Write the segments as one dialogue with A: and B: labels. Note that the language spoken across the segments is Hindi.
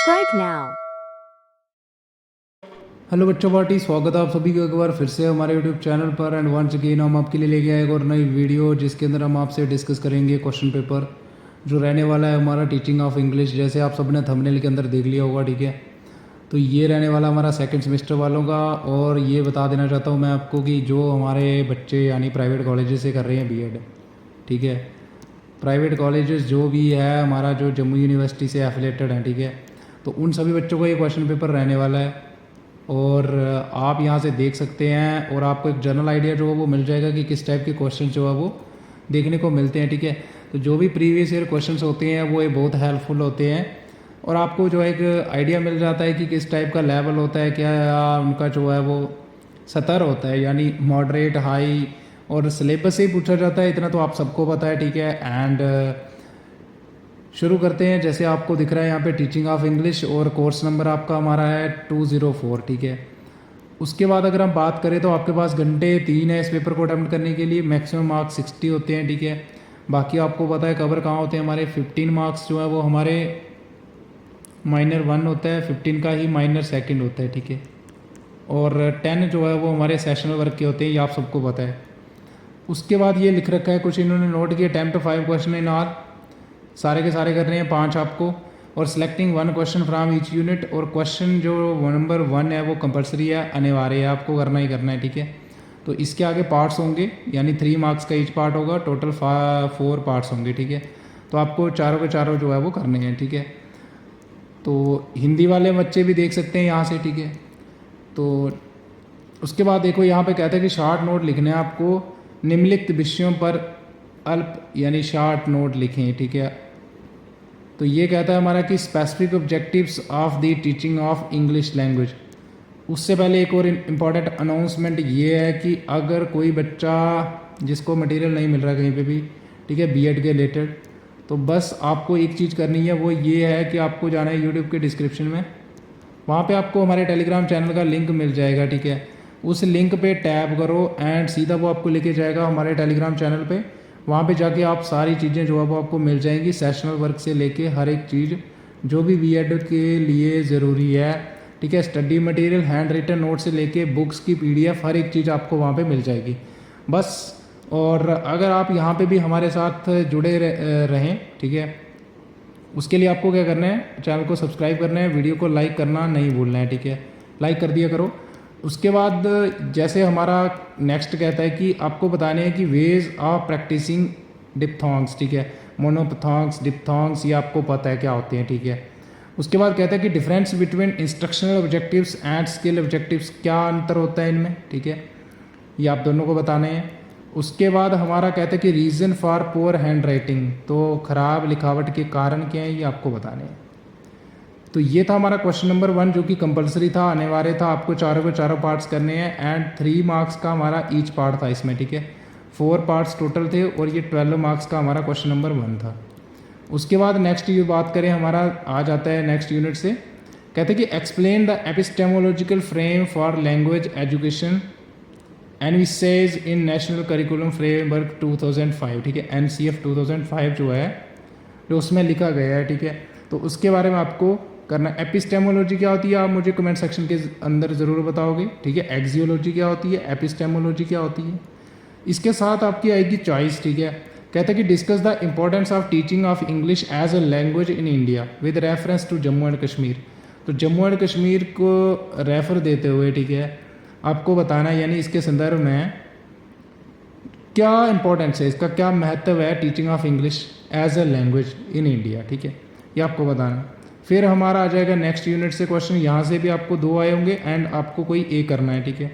A: Subscribe now.
B: हेलो बच्चों पार्टी, स्वागत है आप सभी को एक बार फिर से हमारे यूट्यूब चैनल पर। एंड वंस अगेन हम आपके लिए लेके आए एक और नई वीडियो, जिसके अंदर हम आपसे डिस्कस करेंगे क्वेश्चन पेपर जो रहने वाला है हमारा टीचिंग ऑफ इंग्लिश। जैसे आप सबने थंबनेल के अंदर देख लिया होगा, ठीक है। तो ये रहने वाला हमारा सेकंड सेमेस्टर वालों का। और ये बता देना चाहता हूँ मैं आपको कि जो हमारे बच्चे यानी प्राइवेट कॉलेजेस से कर रहे हैं बीएड, ठीक है, प्राइवेट कॉलेजेस जो भी है हमारा, जो जम्मू यूनिवर्सिटी से एफिलेटेड हैं, ठीक है, तो उन सभी बच्चों को ये क्वेश्चन पेपर रहने वाला है। और आप यहाँ से देख सकते हैं और आपको एक जनरल आइडिया जो है वो मिल जाएगा कि किस टाइप के क्वेश्चन जो है वो देखने को मिलते हैं, ठीक है। तो जो भी प्रीवियस ईयर क्वेश्चंस होते हैं वो ये बहुत हेल्पफुल होते हैं और आपको जो है एक आइडिया मिल जाता है कि किस टाइप का लेवल होता है, क्या उनका जो है वो सतर होता है, यानी मॉडरेट, हाई। और सिलेबस से ही पूछा जाता है, इतना तो आप सबको पता है, ठीक है। एंड शुरू करते हैं। जैसे आपको दिख रहा है यहाँ पे टीचिंग ऑफ इंग्लिश और कोर्स नंबर आपका हमारा है 204, ठीक है। उसके बाद अगर हम बात करें तो आपके पास घंटे 3 है इस पेपर को अटेम्प्ट करने के लिए। मैक्सिमम मार्क्स 60 होते हैं, ठीक है। बाकी आपको पता है कवर कहाँ होते हैं हमारे। 15 मार्क्स जो है वो हमारे माइनर 1 होता है, 15 का ही माइनर 2 होता है, ठीक है। और 10 जो है वो हमारे सेशनल वर्क के होते हैं, ये आप सबको पता है। उसके बाद ये लिख रखा है कुछ इन्होंने नोट किया, अटेम्प्ट 5 क्वेश्चन इन आर, सारे के सारे कर रहे हैं 5 आपको। और selecting 1 question from each unit. और क्वेश्चन जो नंबर 1 है वो कंपलसरी है, अनिवार्य है, आपको करना ही करना है, ठीक है। तो इसके आगे पार्ट्स होंगे, यानी 3 मार्क्स का ईच पार्ट होगा, टोटल 4 पार्ट्स होंगे, ठीक है। तो आपको चारों के चारों जो है वो करने हैं, ठीक है। तो हिंदी वाले बच्चे भी देख सकते हैं यहाँ से, ठीक है। तो उसके बाद देखो यहाँ पे कहता है कि शॉर्ट नोट लिखने हैं आपको, निम्नलिखित विषयों पर अल्प यानी शॉर्ट नोट लिखें, ठीक है। तो ये कहता है हमारा कि specific objectives of the teaching of English language. उससे पहले एक और इम्पॉर्टेंट अनाउंसमेंट ये है कि अगर कोई बच्चा जिसको मटेरियल नहीं मिल रहा कहीं पे भी, ठीक है, बीएड के रिलेटेड, तो बस आपको एक चीज़ करनी है, वो ये है कि आपको जाना है यूट्यूब के डिस्क्रिप्शन में। वहाँ पे आपको हमारे टेलीग्राम चैनल का लिंक मिल जाएगा, ठीक है। उस लिंक पे टैप करो एंड सीधा वो आपको लेके जाएगा हमारे टेलीग्राम चैनल पे। वहाँ पे जाके आप सारी चीज़ें जो है वो आपको मिल जाएंगी, सेशनल वर्क से लेके हर एक चीज़ जो भी बीएड के लिए ज़रूरी है, ठीक है। Study material, handwritten note से लेके बुक्स की पीडीएफ, हर एक चीज़ आपको वहाँ पे मिल जाएगी बस। और अगर आप यहाँ पे भी हमारे साथ जुड़े रहें, ठीक है, उसके लिए आपको क्या करना है, चैनल को सब्सक्राइब करना है, वीडियो को लाइक करना नहीं भूलना है, ठीक है। लाइक कर दिया करो। उसके बाद जैसे हमारा नेक्स्ट कहता है कि आपको बताने हैं कि वेज ऑफ प्रैक्टिसिंग डिप्थोंग्स, ठीक है। मोनोपथोंग्स, डिप्थोंग्स, ये आपको पता है क्या होते हैं, ठीक है। उसके बाद कहता है कि difference between instructional objectives and skill objectives, क्या अंतर होता है इनमें, ठीक है, ये आप दोनों को बताने हैं। उसके बाद हमारा कहता है कि reason for poor hand writing, तो ख़राब लिखावट के कारण क्या है ये आपको बताने हैं। तो ये था हमारा क्वेश्चन नंबर 1 जो कि कंपलसरी था, अनिवार्य था, आपको चारों के चारों पार्ट्स करने हैं। एंड 3 मार्क्स का हमारा ईच पार्ट था इसमें, ठीक है। 4 पार्ट्स टोटल थे और ये 12 मार्क्स का हमारा क्वेश्चन नंबर 1 था। उसके बाद नेक्स्ट ये बात करें, हमारा आ जाता है नेक्स्ट यूनिट से, कहते हैं कि explain the epistemological frame for language education envisages in national curriculum framework 2005, ठीक है। NCF 2005 जो है, जो उसमें लिखा गया है, ठीक है। तो उसके बारे में आपको करना। एपिस्टेमोलॉजी क्या होती है, आप मुझे कमेंट सेक्शन के अंदर ज़रूर बताओगे, ठीक है। एक्सियोलॉजी क्या होती है, एपिस्टेमोलॉजी क्या होती है। इसके साथ आपकी आएगी चॉइस, ठीक है। कहता है कि discuss the importance of teaching of English as a language in India with reference to Jammu and Kashmir. तो जम्मू एंड कश्मीर को रेफर देते हुए, ठीक है, आपको बताना है, यानी इसके संदर्भ में क्या इंपॉर्टेंस है, इसका क्या महत्व है teaching of English as a language in India, ठीक है, ये आपको बताना। फिर हमारा आ जाएगा नेक्स्ट यूनिट से क्वेश्चन, यहाँ से भी आपको 2 आए होंगे एंड आपको कोई एक करना है, ठीक है।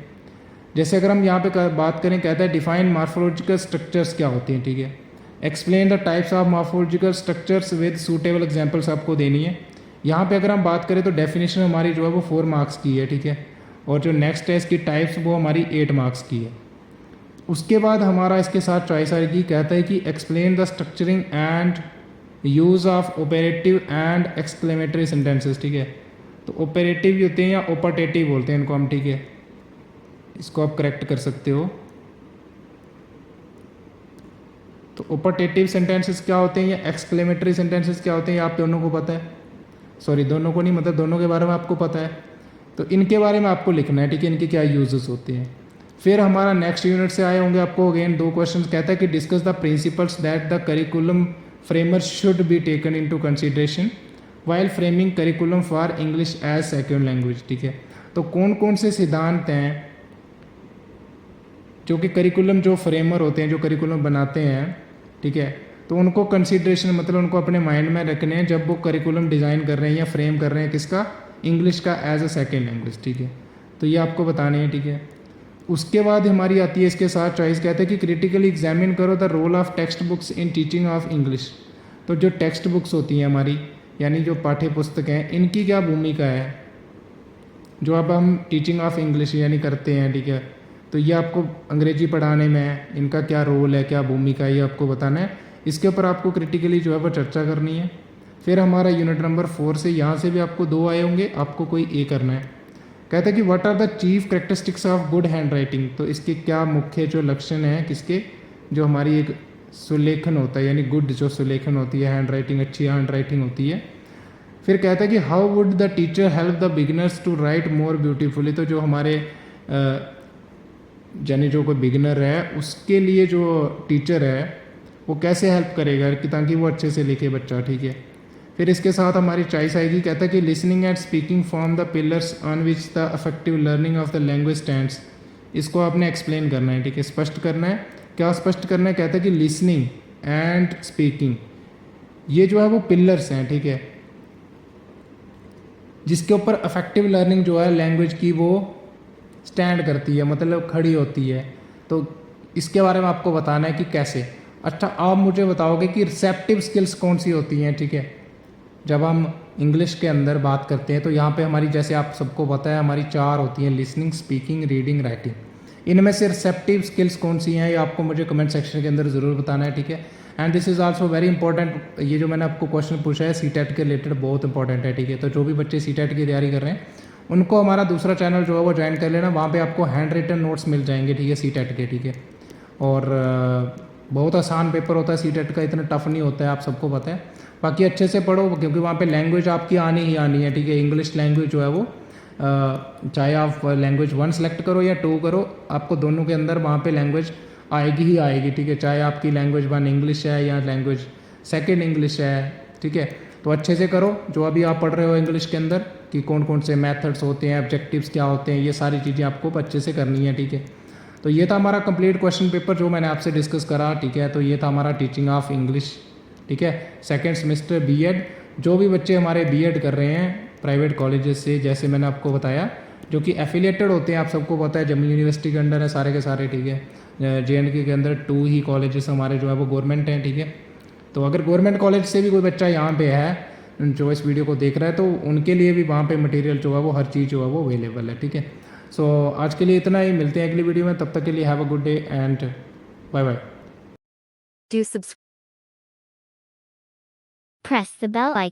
B: जैसे अगर हम यहाँ पे बात करें, कहता है डिफाइन मार्फोलॉजिकल स्ट्रक्चर्स क्या होते हैं, ठीक है। Explain the types of morphological structures with suitable examples आपको देनी है। यहाँ पे अगर हम बात करें तो डेफिनेशन हमारी जो है वो 4 मार्क्स की है, ठीक है। और जो नेक्स्ट है इसकी टाइप्स वो हमारी 8 मार्क्स की है। उसके बाद हमारा इसके साथ चॉइस आएगी, कहता है कि explain the structuring and use of operative and exclamatory sentences, ठीक है। तो ऑपरेटिव भी होते हैं या ऑपरेटिव बोलते हैं इनको हम, ठीक है, इसको आप करेक्ट कर सकते हो। तो ऑपरेटिव सेंटेंसेस क्या होते हैं या एक्सक्लेमेटरी सेंटेंसेस क्या होते हैं, ये आप दोनों को पता है। सॉरी दोनों को नहीं, मतलब दोनों के बारे में आपको पता है, तो इनके बारे में आपको लिखना है, ठीक है, इनके क्या यूजेस होते हैं। फिर हमारा नेक्स्ट यूनिट से आए होंगे आपको अगेन 2 क्वेश्चन, कहता है कि discuss the principles that the curriculum framer should be taken into consideration while framing curriculum for English as second language, ठीक है। तो कौन कौन से सिद्धांत हैं जो कि करिकुलम जो फ्रेमर होते हैं, जो करिकुलम बनाते हैं, ठीक है, तो उनको कंसीडरेशन मतलब उनको अपने माइंड में रखने हैं जब वो करिकुलम डिज़ाइन कर रहे हैं या फ्रेम कर रहे हैं किसका, इंग्लिश का एज अ सेकेंड लैंग्वेज, ठीक है। तो ये आपको बताने हैं, ठीक है। उसके बाद हमारी आती है इसके साथ चॉइस, कहते हैं कि क्रिटिकली एग्जामिन करो the role of textbooks in teaching of English. तो जो टेक्स्ट बुक्स होती हैं हमारी, यानी जो पाठ्य पुस्तक हैं, इनकी क्या भूमिका है जो अब हम टीचिंग ऑफ इंग्लिश यानी करते हैं, ठीक है। तो ये आपको अंग्रेजी पढ़ाने में इनका क्या रोल है, क्या भूमिका है, ये आपको बताना है। इसके ऊपर आपको क्रिटिकली जो है वो चर्चा करनी है। फिर हमारा यूनिट नंबर 4 से, यहाँ से भी आपको 2 आए होंगे, आपको कोई ए करना है। कहता है कि what are the chief characteristics of good handwriting. तो इसके क्या मुख्य जो लक्षण हैं किसके, जो हमारी एक सुलेखन होता है, यानी गुड जो सुलेखन होती है, हैंड राइटिंग, अच्छी हैंड राइटिंग होती है। फिर कहता है कि how would the teacher help the beginners to write more beautifully. तो जो हमारे यानी जो कोई बिगिनर है उसके लिए जो टीचर है वो कैसे हेल्प करेगा कि ताकि वो अच्छे से लिखे बच्चा, ठीक है। फिर इसके साथ हमारी चॉइस आएगी, कहता है कि listening and speaking form the pillars on which the affective learning of the language stands. इसको आपने एक्सप्लेन करना है, ठीक है, स्पष्ट करना है। क्या स्पष्ट करना है, कहता है कि लिसनिंग एंड स्पीकिंग ये जो है वो पिलर्स हैं, ठीक है, जिसके ऊपर अफेक्टिव लर्निंग जो है लैंग्वेज की वो स्टैंड करती है, मतलब खड़ी होती है। तो इसके बारे में आपको बताना है कि कैसे। अच्छा, आप मुझे बताओगे कि रिसेप्टिव स्किल्स कौन सी होती हैं, ठीक है। जब हम इंग्लिश के अंदर बात करते हैं तो यहाँ पे हमारी, जैसे आप सबको पता है, हमारी 4 होती हैं, लिसनिंग, स्पीकिंग, रीडिंग, राइटिंग। इनमें से रिसेप्टिव स्किल्स कौन सी हैं ये आपको मुझे कमेंट सेक्शन के अंदर ज़रूर बताना है, ठीक है। And this is also very important, ये जो मैंने आपको क्वेश्चन पूछा है सीटेट के रिलेटेड बहुत इंपॉर्टेंट है, ठीक है। तो जो भी बच्चे सीटेट की तैयारी कर रहे हैं उनको हमारा दूसरा चैनल जो है वो ज्वाइन कर लेना, वहाँ पे आपको हैंड रिटन नोट्स मिल जाएंगे, ठीक है, सीटेट के, ठीक है। और बहुत आसान पेपर होता है सीटेट का, इतना टफ नहीं होता है, आप सबको पता है। बाकी अच्छे से पढ़ो क्योंकि वहाँ पे लैंग्वेज आपकी आनी ही आनी है, ठीक है। इंग्लिश लैंग्वेज जो है वो चाहे आप लैंग्वेज 1 सेलेक्ट करो या 2 करो, आपको दोनों के अंदर वहाँ पे लैंग्वेज आएगी ही आएगी, ठीक है। चाहे आपकी लैंग्वेज 1 इंग्लिश है या लैंग्वेज 2 इंग्लिश है, ठीक है। तो अच्छे से करो जो अभी आप पढ़ रहे हो इंग्लिश के अंदर, कि कौन कौन से मेथड्स होते हैं, ऑब्जेक्टिव्स क्या होते हैं, ये सारी चीज़ें आपको अच्छे से करनी है, ठीक है। तो ये था हमारा कंप्लीट क्वेश्चन पेपर जो मैंने आपसे डिस्कस करा, ठीक है। तो ये था हमारा टीचिंग ऑफ इंग्लिश, ठीक है, सेकेंड सेमेस्टर बीएड। जो भी बच्चे हमारे बीएड कर रहे हैं प्राइवेट कॉलेजेस से, जैसे मैंने आपको बताया, जो कि एफिलिएटेड होते हैं, आप सबको पता है जम्मू यूनिवर्सिटी के अंडर है सारे के सारे, ठीक है। JNK के अंदर 2 ही कॉलेजेस हमारे जो है वो गवर्नमेंट हैं, ठीक है। तो अगर गवर्नमेंट कॉलेज से भी कोई बच्चा यहाँ पे है जो इस वीडियो को देख रहा है, तो उनके लिए भी वहाँ पे मटेरियल जो है वो हर चीज़ जो है वो अवेलेबल है, ठीक है। सो आज के लिए इतना ही, मिलते हैं अगली वीडियो में, तब तक के लिए have a good day and bye bye.
A: Do subscribe. Press the bell icon.